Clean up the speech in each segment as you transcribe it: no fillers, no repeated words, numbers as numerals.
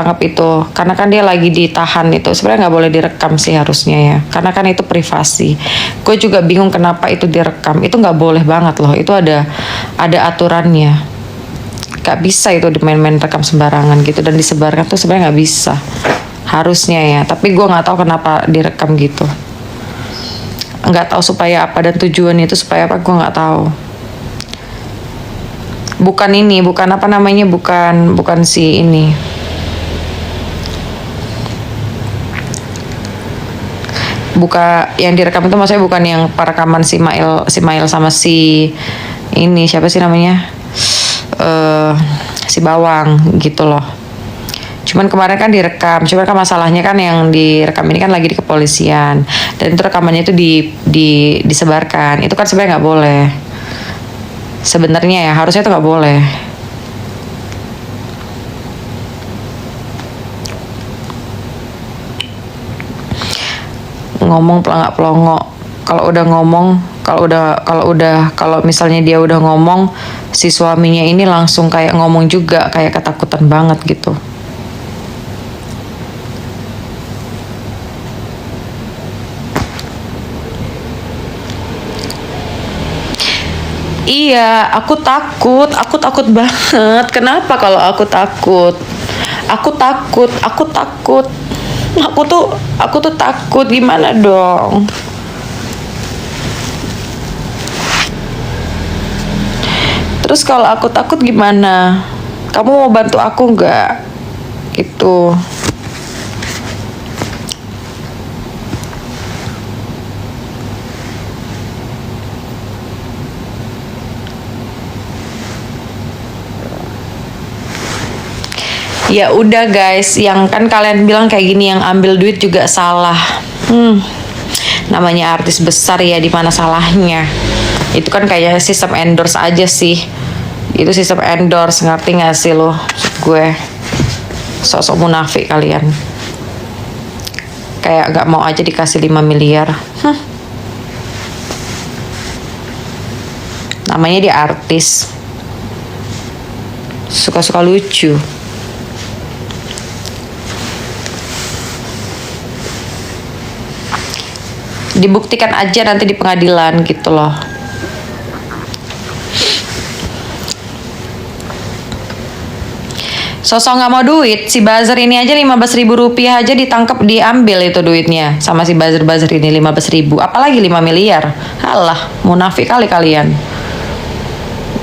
tangkap itu, karena kan dia lagi ditahan itu. Sebenarnya nggak boleh direkam sih harusnya ya, karena kan itu privasi. Gue juga bingung kenapa itu direkam. Itu nggak boleh banget loh. Itu ada aturannya. Gak bisa itu main-main rekam sembarangan gitu dan disebarkan tuh sebenarnya nggak bisa. Harusnya ya, tapi gue nggak tahu kenapa direkam gitu. Nggak tahu supaya apa dan tujuannya itu supaya apa, gue nggak tahu. Bukan apa namanya, bukan si ini. Yang direkam itu maksudnya bukan yang perekaman si Mail sama si ini siapa sih namanya, si Bawang gitu loh. Cuman kemarin kan direkam, cuman kan masalahnya kan yang direkam ini kan lagi di kepolisian dan itu rekamannya itu disebarkan. Itu kan sebenarnya nggak boleh. Sebenarnya ya harusnya itu nggak boleh. Ngomong pelongo. Kalau misalnya dia udah ngomong, si suaminya ini langsung kayak ngomong juga, kayak ketakutan banget gitu. Iya, aku takut banget. Kenapa kalau aku takut? Aku takut. Aku tuh takut, gimana dong? Terus kalau aku takut gimana? Kamu mau bantu aku nggak? Gitu. Ya udah guys, yang kan kalian bilang kayak gini, yang ambil duit juga salah. Namanya artis besar ya, di mana salahnya? Itu kan kayak sistem endorse aja sih. Itu sistem endorse, ngerti gak sih lo? Gue sosok munafik kalian. Kayak gak mau aja dikasih 5 miliar. Namanya dia artis. Suka-suka lucu. Dibuktikan aja nanti di pengadilan gitu loh. Sosok nggak mau duit, si buzzer ini aja 15.000 rupiah aja ditangkap, diambil itu duitnya sama si buzzer ini 15.000, apalagi 5 miliar. Alah, munafik kali kalian.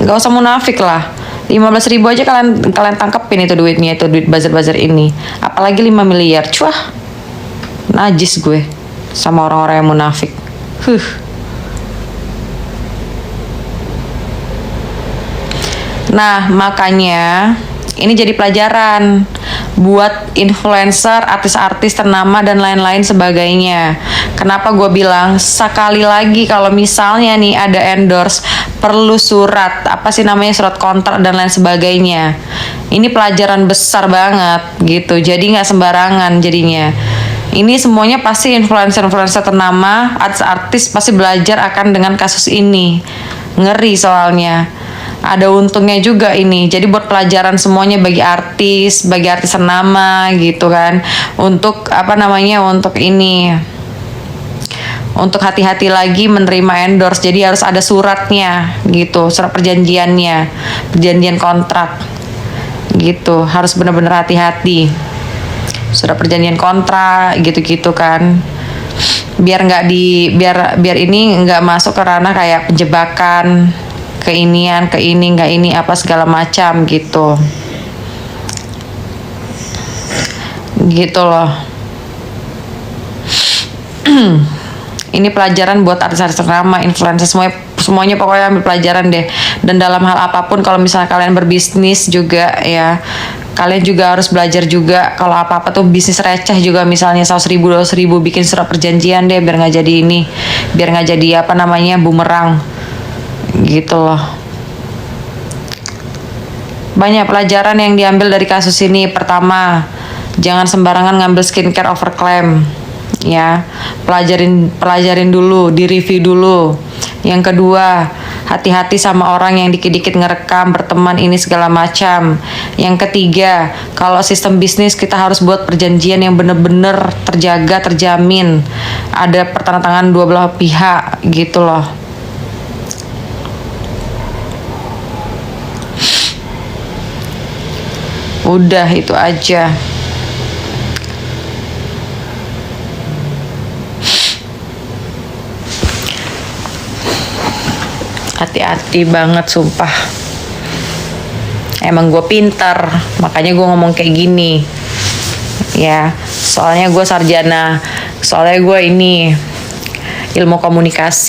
Nggak usah munafik lah. 15.000 aja kalian tangkepin itu duitnya, itu duit buzzer ini. Apalagi 5 miliar, cuah. Najis gue sama orang-orang yang munafik. Nah, makanya ini jadi pelajaran buat influencer, artis-artis ternama dan lain-lain sebagainya. Kenapa gue bilang sekali lagi kalau misalnya nih ada endorse, perlu surat, apa sih namanya, surat kontrak dan lain sebagainya. Ini pelajaran besar banget gitu. Jadi nggak sembarangan jadinya. Ini semuanya pasti influencer ternama, artis-artis pasti belajar akan dengan kasus ini. Ngeri soalnya. Ada untungnya juga ini. Jadi buat pelajaran semuanya bagi artis ternama gitu kan. Untuk apa namanya? Untuk ini. Untuk hati-hati lagi menerima endorse. Jadi harus ada suratnya gitu, surat perjanjiannya, perjanjian kontrak. Gitu, harus benar-benar hati-hati. Surat perjanjian kontrak gitu-gitu kan, biar ini nggak masuk ke ranah kayak penjebakan, ke ini nggak ini apa segala macam gitu loh. Ini pelajaran buat artis-artis ternama, influencer, semuanya pokoknya ambil pelajaran deh. Dan dalam hal apapun, kalau misalnya kalian berbisnis juga ya, kalian juga harus belajar juga. Kalau apa-apa tuh bisnis receh juga, misalnya 100.000 200.000, bikin surat perjanjian deh, biar nggak jadi ini, biar nggak jadi apa namanya, bumerang gitu loh. Banyak pelajaran yang diambil dari kasus ini. Pertama, jangan sembarangan ngambil skincare overclaim ya, pelajarin dulu, di review dulu. Yang kedua, Hati-hati sama orang yang dikit-dikit ngerekam, berteman ini segala macam. Yang ketiga, kalau sistem bisnis kita harus buat perjanjian yang bener-bener terjaga, terjamin. Ada pertanda-tangan dua belah pihak gitu loh. Udah itu aja. Hati-hati banget sumpah. Emang gue pintar, makanya gue ngomong kayak gini. Ya, soalnya gue sarjana, soalnya gue ini ilmu komunikasi.